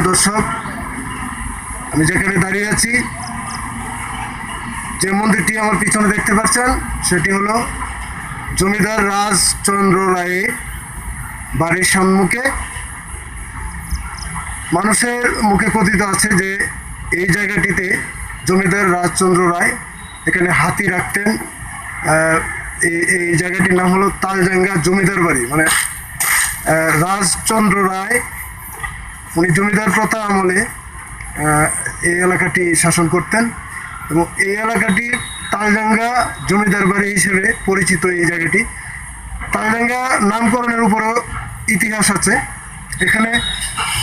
দর্শক, আমি যেখানে দাঁড়িয়ে আছি, যে মন্দিরটি আমার পিছনে দেখতে পাচ্ছেন, সেটি হলো জমিদার রাজচন্দ্র রায়ের বাড়ির সম্মুখে। মানুষের মুখে কথিত আছে যে এই জায়গাটিতে জমিদার রাজচন্দ্র রায় এখানে হাতি রাখতেন। এই জায়গাটির নাম হলো তালজাঙ্গা জমিদার বাড়ি। মানে রাজচন্দ্র রায় উনি জমিদার প্রথা আমলে এই এলাকাটি শাসন করতেন এবং এই এলাকাটি তালজাঙ্গা জমিদার বাড়ি হিসেবে পরিচিত। এই জায়গাটি তালজাঙ্গা নামকরণের উপরও ইতিহাস আছে। এখানে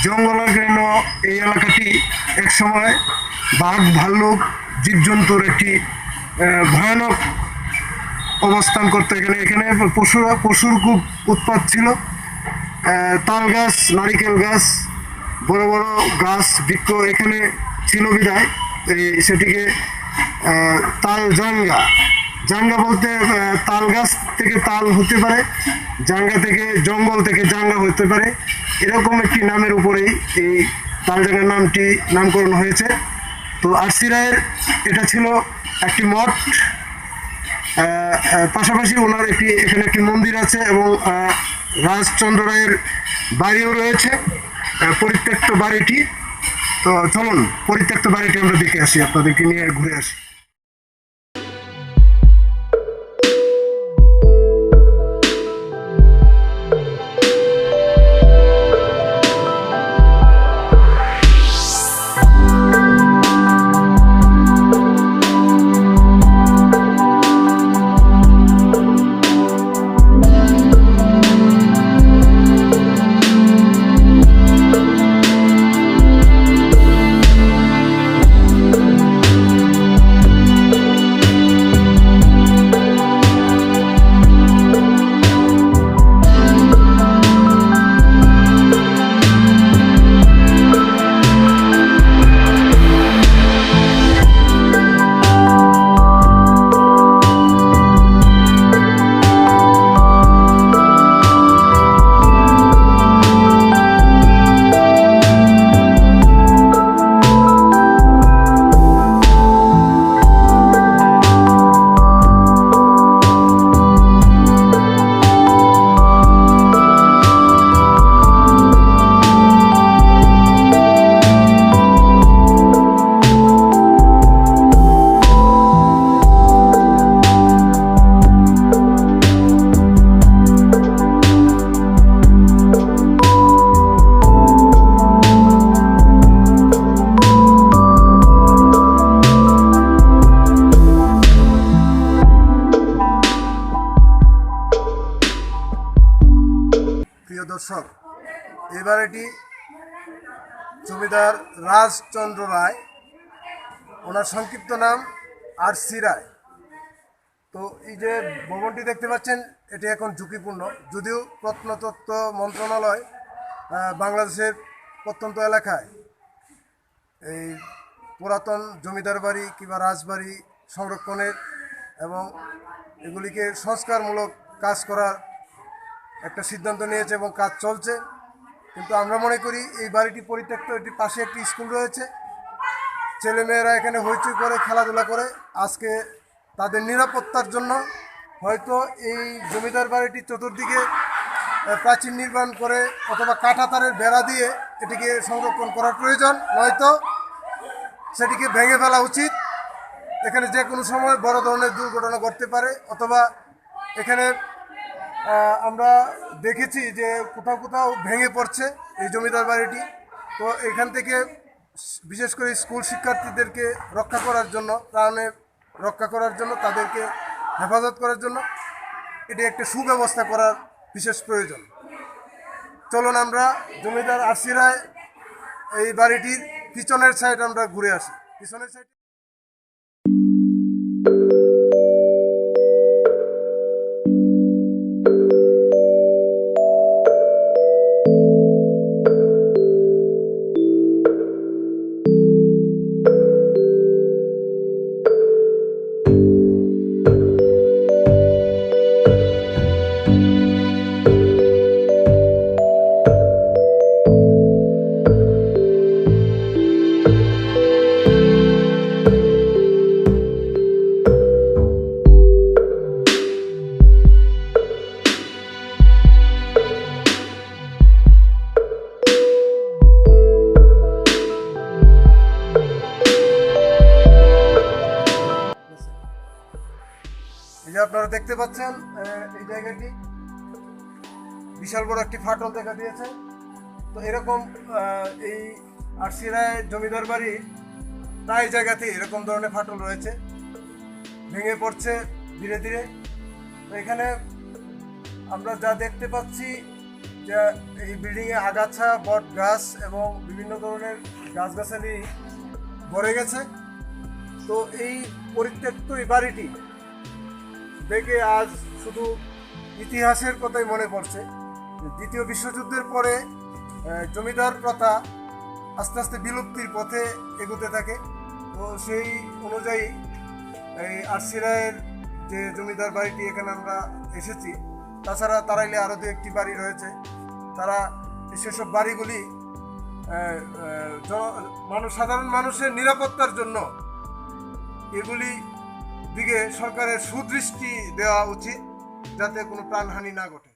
জঙ্গলাকীর্ণ এই এলাকাটি একসময় বাঘ, ভাল্লুক, জীবজন্তুর একটি ভয়ানক অবস্থান করতো। এখানে পশুর খুব উৎপাত ছিল। তাল গাছ, নারিকেল গাছ, বড় বড় গাছ বৃক্ষ এখানে ছিল বিধায় সেটিকে তালজাঙ্গা, জাঙ্গা বলতে তাল গাছ থেকে তাল হতে পারে, জাঙ্গা থেকে জঙ্গল থেকে জাঙ্গা হতে পারে, এরকম একটি নামের উপরেই এই তালজাঙ্গা নামটি নামকরণ হয়েছে। তো আরসি রায়ের এটা ছিল একটি মঠ, পাশাপাশি ওনার এখানে একটি মন্দির আছে এবং রাজচন্দ্র রায়ের বাড়িও রয়েছে, পরিত্যক্ত বাড়িটি। তো চলুন পরিত্যক্ত বাড়িটি আমরা দেখে আসি, আপনাদেরকে নিয়ে ঘুরে আসি। দর্শক, এই বাড়িটি জমিদার রাজচন্দ্র রায়, ওনার সংক্ষিপ্ত নাম আরসি রায়। তো এই যে ভবনটি দেখতে পাচ্ছেন, এটি এখন ঝুঁকিপূর্ণ, যদিও প্রত্নতত্ত্ব মন্ত্রণালয় বাংলাদেশের প্রত্যন্ত এলাকায় এই পুরাতন জমিদার বাড়ি কিংবা রাজবাড়ি সংরক্ষণের এবং এগুলিকে সংস্কারমূলক কাজ করার একটা সিদ্ধান্ত নিয়েছে এবং কাজ চলছে। কিন্তু আমরা মনে করি এই বাড়িটি পরিত্যক্ত, এটির পাশে একটি স্কুল রয়েছে, ছেলেমেয়েরা এখানে হইচই করে খেলাধুলা করে। আজকে তাদের নিরাপত্তার জন্য হয়তো এই জমিদার বাড়িটি চতুর্দিকে প্রাচীর নির্মাণ করে অথবা কাঁটাতারের বেড়া দিয়ে এটিকে সংরক্ষণ করার প্রয়োজন, নয়তো সেটিকে ভেঙে ফেলা উচিত। এখানে যে কোনো সময় বড় ধরনের দুর্ঘটনা ঘটতে পারে। অথবা এখানে আমরা দেখেছি যে কোথাও কোথাও ভেঙে পড়ছে এই জমিদার বাড়িটি। তো এখান থেকে বিশেষ করে স্কুল শিক্ষার্থীদেরকে রক্ষা করার জন্য, প্রাণে রক্ষা করার জন্য, তাদেরকে হেফাজত করার জন্য এটি একটা সুব্যবস্থা করার বিশেষ প্রয়োজন। চলুন আমরা জমিদার আরসি রায় এই বাড়িটির পিছনের সাইড আমরা ঘুরে আসি। পিছনের সাইড আপনারা দেখতে পাচ্ছেন এই জায়গাটি বিশাল বড় একটি ফাটল দেখা দিয়েছে। তো এরকম এই আরসি রায় জমিদার বাড়ি প্রায় জায়গাতেই এরকম ধরনের ফাটল রয়েছে, ভেঙে পড়ছে ধীরে ধীরে। তো এখানে আমরা যা দেখতে পাচ্ছি যে এই বিল্ডিংয়ে আগাছা, বট গাছ এবং বিভিন্ন ধরনের গাছগাছালি ভরে গেছে। তো এই পরিত্যক্ত এই বাড়িটি দেখে আজ শুধু ইতিহাসের কথাই মনে পড়ছে। দ্বিতীয় বিশ্বযুদ্ধের পরে জমিদার প্রথা আস্তে আস্তে বিলুপ্তির পথে এগোতে থাকে। তো সেই অনুযায়ী এই আরসি রায়ের যে জমিদার বাড়িটি এখানে আমরা এসেছি, তাছাড়া তারাইলে আরও দু একটি বাড়ি রয়েছে। তারা সেসব বাড়িগুলি সাধারণ মানুষের নিরাপত্তার জন্য এগুলি দিকে সরকারের সুদৃষ্টি দেওয়া উচিত, যাতে কোনো প্রাণহানি না ঘটে।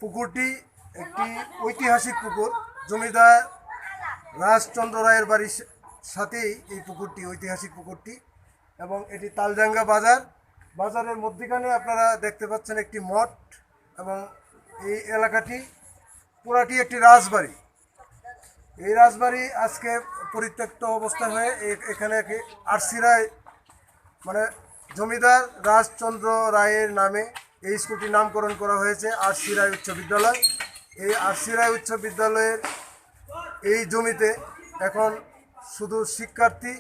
পুকুরটি একটি ঐতিহাসিক পুকুর। জমিদার রাজচন্দ্র রায়ের বাড়ির সাথেই এই পুকুরটি, ঐতিহাসিক পুকুরটি। এবং এটি তালজাঙ্গা বাজারের মধ্যখানে আপনারা দেখতে পাচ্ছেন একটি মঠ। এবং এই এলাকাটি পুরাটি একটি রাজবাড়ি। এই রাজবাড়ি আজকে পরিত্যক্ত অবস্থায় হয়ে এখানে আরসি রায়, মানে জমিদার রাজচন্দ্র রায়ের নামে এই স্কুলটির নামকরণ করা হয়েছে আরসি রায় উচ্চ বিদ্যালয়। এই আরসি রায় উচ্চ বিদ্যালয়ের এই জমিতে এখন শুধু শিক্ষার্থী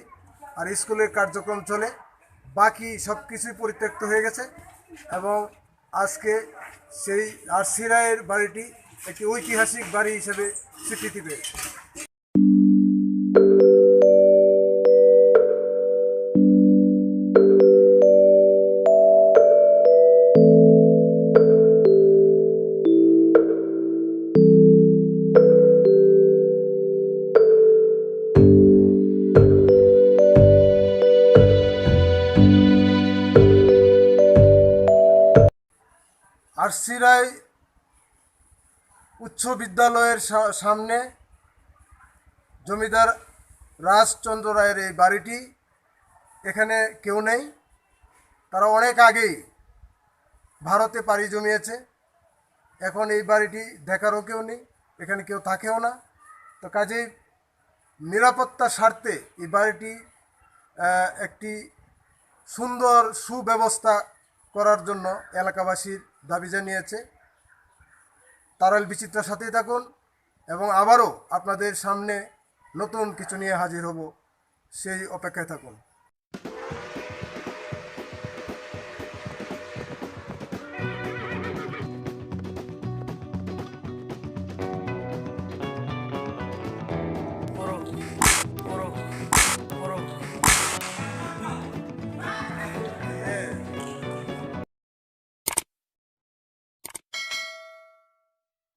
আর স্কুলের কার্যক্রম চলে, বাকি সব কিছুই পরিত্যক্ত হয়ে গেছে। এবং আজকে সেই আরসি রায়ের বাড়িটি একটি ঐতিহাসিক বাড়ি হিসেবে স্বীকৃতি পেয়েছে। আরসি রায় উচ্চ বিদ্যালয়ের সামনে জমিদার রাজচন্দ্র রায়ের এই বাড়িটি, এখানে কেউ নেই। তারা অনেক আগেই ভারতে পাড়ি জমিয়েছে। এখন এই বাড়িটি দেখারও কেউ নেই, এখানে কেউ থাকেও না। তো কাজেই নিরাপত্তার স্বার্থে এই বাড়িটি একটি সুন্দর সুব্যবস্থা করার জন্য এলাকাবাসীর দাবি জানিয়েছে। তারাল বিচিত্রার সাথেই থাকুন এবং আবারও আপনাদের সামনে নতুন কিছু নিয়ে হাজির হব, সেই অপেক্ষায় থাকুন।